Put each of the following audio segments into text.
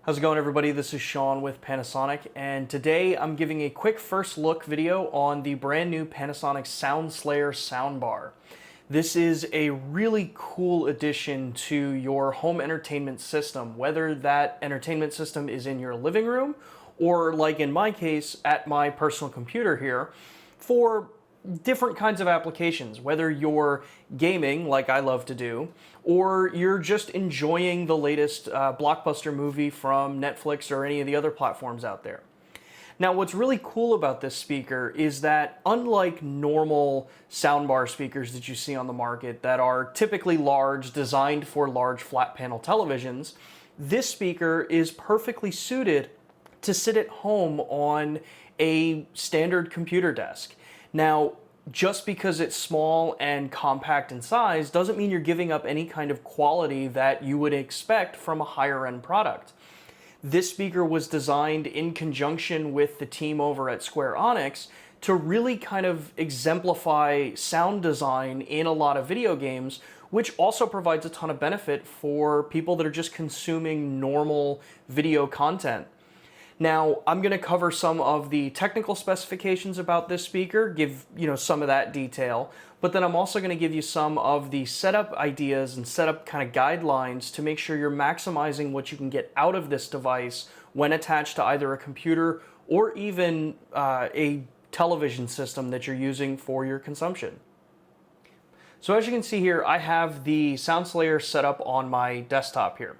How's it going, everybody? This is Sean with Panasonic, and today I'm giving a quick first look video on the brand new Panasonic SoundSlayer soundbar. This is a really cool addition to your home entertainment system, whether that entertainment system is in your living room or, like in my case, at my personal computer here, for different kinds of applications, whether you're gaming like I love to do, or you're just enjoying the latest blockbuster movie from Netflix or any of the other platforms out there. Now, what's really cool about this speaker is that unlike normal soundbar speakers that you see on the market that are typically large, designed for large flat panel televisions, this speaker is perfectly suited to sit at home on a standard computer desk. Now, just because it's small and compact in size doesn't mean you're giving up any kind of quality that you would expect from a higher end product. This speaker was designed in conjunction with the team over at Square Enix to really kind of exemplify sound design in a lot of video games, which also provides a ton of benefit for people that are just consuming normal video content. Now, I'm going to cover some of the technical specifications about this speaker, give some of that detail, but then I'm also going to give you some of the setup ideas and setup kind of guidelines to make sure you're maximizing what you can get out of this device when attached to either a computer or even a television system that you're using for your consumption. So as you can see here, I have the SoundSlayer set up on my desktop here.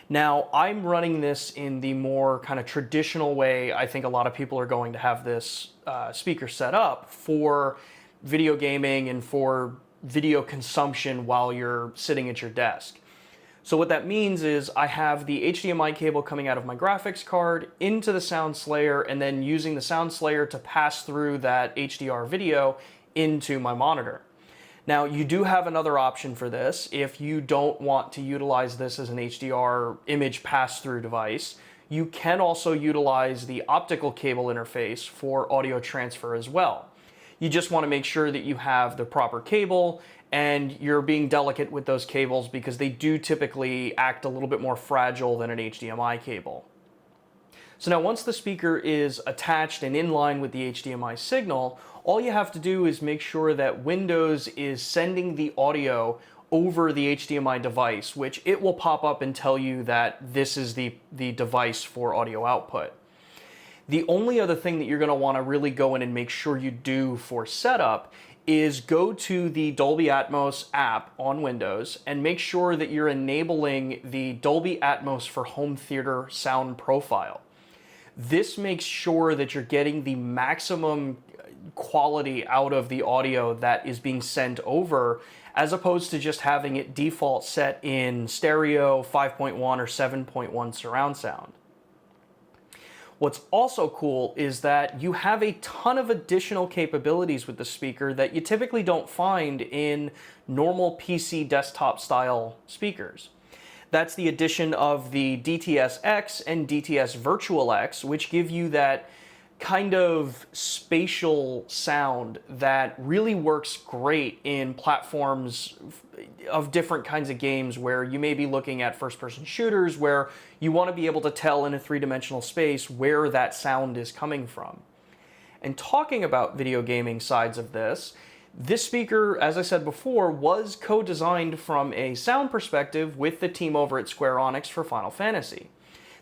Now, I'm running this in the more kind of traditional way I think a lot of people are going to have this speaker set up for video gaming and for video consumption while you're sitting at your desk. So what that means is I have the HDMI cable coming out of my graphics card into the SoundSlayer and then using the SoundSlayer to pass through that HDR video into my monitor. Now, you do have another option for this if you don't want to utilize this as an HDR image pass-through device. You can also utilize the optical cable interface for audio transfer as well. You just want to make sure that you have the proper cable and you're being delicate with those cables because they do typically act a little bit more fragile than an HDMI cable. So now once the speaker is attached and in line with the HDMI signal, all you have to do is make sure that Windows is sending the audio over the HDMI device, which it will pop up and tell you that this is the device for audio output. The only other thing that you're going to want to really go in and make sure you do for setup is go to the Dolby Atmos app on Windows and make sure that you're enabling the Dolby Atmos for home theater sound profile. This makes sure that you're getting the maximum quality out of the audio that is being sent over, as opposed to just having it default set in stereo, 5.1 or 7.1 surround sound. What's also cool is that you have a ton of additional capabilities with the speaker that you typically don't find in normal PC desktop style speakers. That's the addition of the DTS-X and DTS Virtual X, which give you that kind of spatial sound that really works great in platforms of different kinds of games where you may be looking at first-person shooters where you want to be able to tell in a three-dimensional space where that sound is coming from. And talking about video gaming sides of this speaker, as I said before, was co-designed from a sound perspective with the team over at Square Enix for Final Fantasy.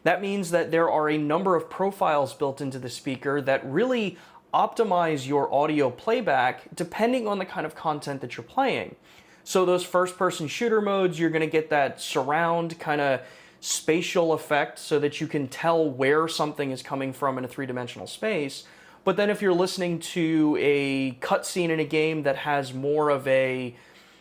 That means that there are a number of profiles built into the speaker that really optimize your audio playback depending on the kind of content that you're playing. So those first-person shooter modes, you're going to get that surround kind of spatial effect so that you can tell where something is coming from in a three-dimensional space. But then if you're listening to a cutscene in a game that has more of a,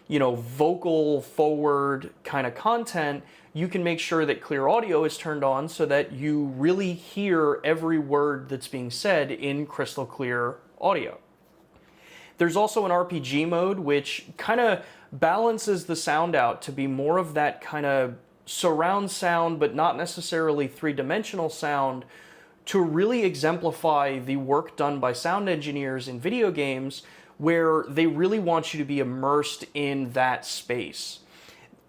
vocal forward kind of content, you can make sure that clear audio is turned on so that you really hear every word that's being said in crystal clear audio. There's also an RPG mode which kind of balances the sound out to be more of that kind of surround sound, but not necessarily three-dimensional sound, to really exemplify the work done by sound engineers in video games where they really want you to be immersed in that space.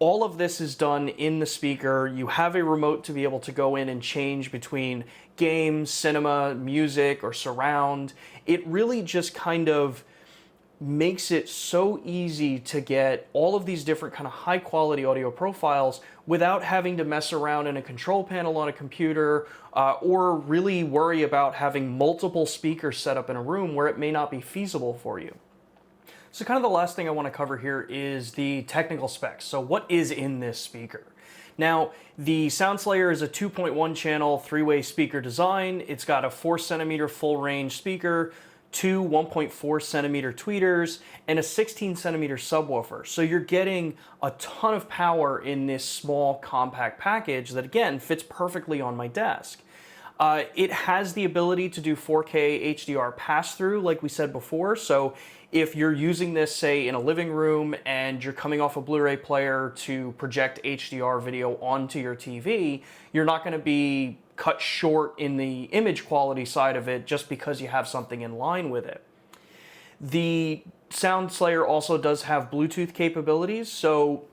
All of this is done in the speaker. You have a remote to be able to go in and change between games, cinema, music, or surround. It really just kind of makes it so easy to get all of these different kind of high quality audio profiles without having to mess around in a control panel on a computer or really worry about having multiple speakers set up in a room where it may not be feasible for you. So kind of the last thing I want to cover here is the technical specs. So what is in this speaker? Now, the SoundSlayer is a 2.1 channel three-way speaker design. It's got a 4 centimeter full range speaker, two 1.4 centimeter tweeters, and a 16 centimeter subwoofer. So you're getting a ton of power in this small compact package that again fits perfectly on my desk. It has the ability to do 4K HDR pass-through, like we said before. So if you're using this, say, in a living room and you're coming off a Blu-ray player to project HDR video onto your TV, you're not going to be cut short in the image quality side of it just because you have something in line with it. The SoundSlayer also does have Bluetooth capabilities, so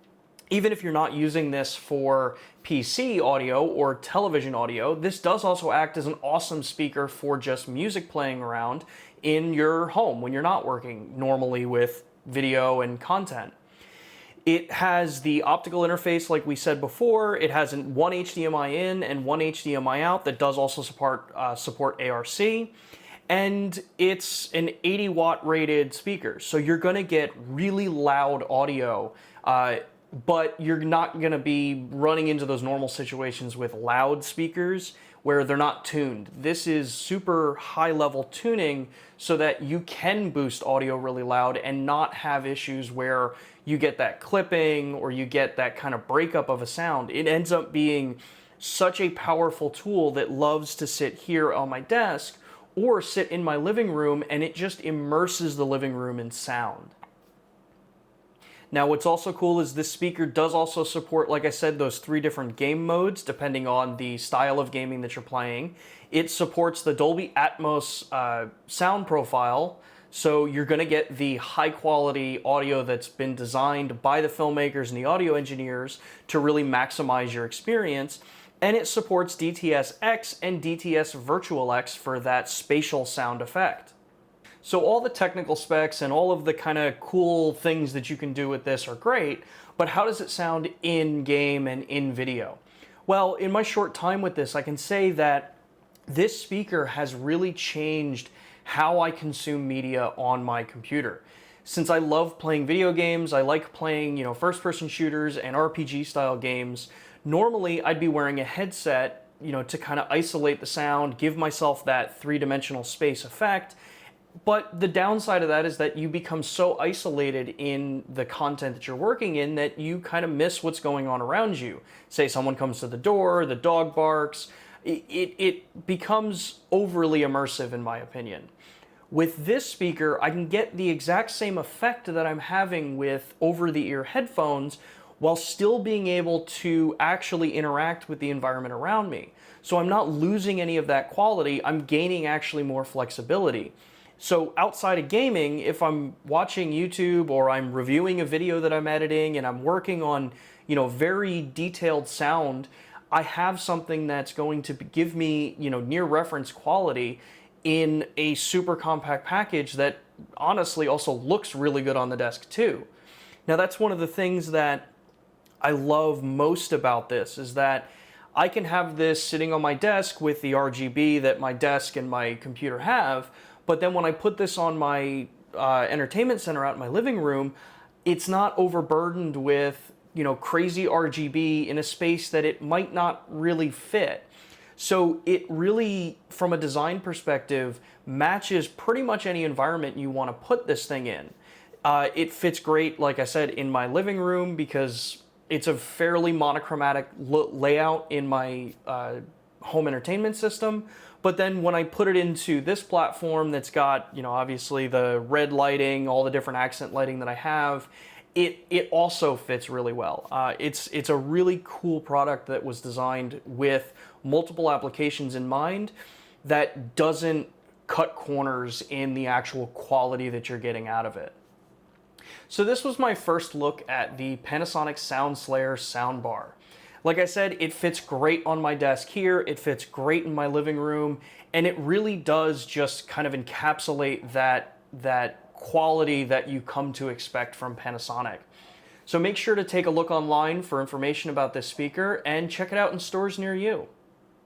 even if you're not using this for PC audio or television audio, this does also act as an awesome speaker for just music playing around in your home when you're not working normally with video and content. It has the optical interface like we said before. It has one HDMI in and one HDMI out that does also support ARC. And it's an 80 watt rated speaker. So you're gonna get really loud audio, but you're not gonna be running into those normal situations with loud speakers where they're not tuned. This is super high level tuning so that you can boost audio really loud and not have issues where you get that clipping or you get that kind of breakup of a sound. It ends up being such a powerful tool that loves to sit here on my desk or sit in my living room, and it just immerses the living room in sound. Now, what's also cool is this speaker does also support, like I said, those 3 different game modes depending on the style of gaming that you're playing. It supports the Dolby Atmos sound profile, so you're going to get the high quality audio that's been designed by the filmmakers and the audio engineers to really maximize your experience. And it supports DTS-X and DTS Virtual X for that spatial sound effect. So all the technical specs and all of the kind of cool things that you can do with this are great, but how does it sound in game and in video? Well, in my short time with this, I can say that this speaker has really changed how I consume media on my computer. Since I love playing video games, I like playing, first-person shooters and RPG style games. Normally, I'd be wearing a headset, to kind of isolate the sound, give myself that 3-dimensional space effect. But the downside of that is that you become so isolated in the content that you're working in that you kind of miss what's going on around you. Say someone comes to the door, the dog barks. It becomes overly immersive in my opinion. With this speaker, I can get the exact same effect that I'm having with over-the-ear headphones while still being able to actually interact with the environment around me. So I'm not losing any of that quality, I'm gaining actually more flexibility. So outside of gaming, if I'm watching YouTube or I'm reviewing a video that I'm editing and I'm working on, very detailed sound, I have something that's going to give me, near reference quality in a super compact package that honestly also looks really good on the desk too. Now that's one of the things that I love most about this is that I can have this sitting on my desk with the RGB that my desk and my computer have, but then when I put this on my entertainment center out in my living room, it's not overburdened with, crazy RGB in a space that it might not really fit. So it really, from a design perspective, matches pretty much any environment you want to put this thing in. It fits great, like I said, in my living room because it's a fairly monochromatic layout in my home entertainment system. But then when I put it into this platform that's got, obviously the red lighting, all the different accent lighting that I have, it also fits really well. It's a really cool product that was designed with multiple applications in mind that doesn't cut corners in the actual quality that you're getting out of it. So this was my first look at the Panasonic SoundSlayer soundbar. Like I said, it fits great on my desk here, it fits great in my living room, and it really does just kind of encapsulate that quality that you come to expect from Panasonic. So make sure to take a look online for information about this speaker and check it out in stores near you.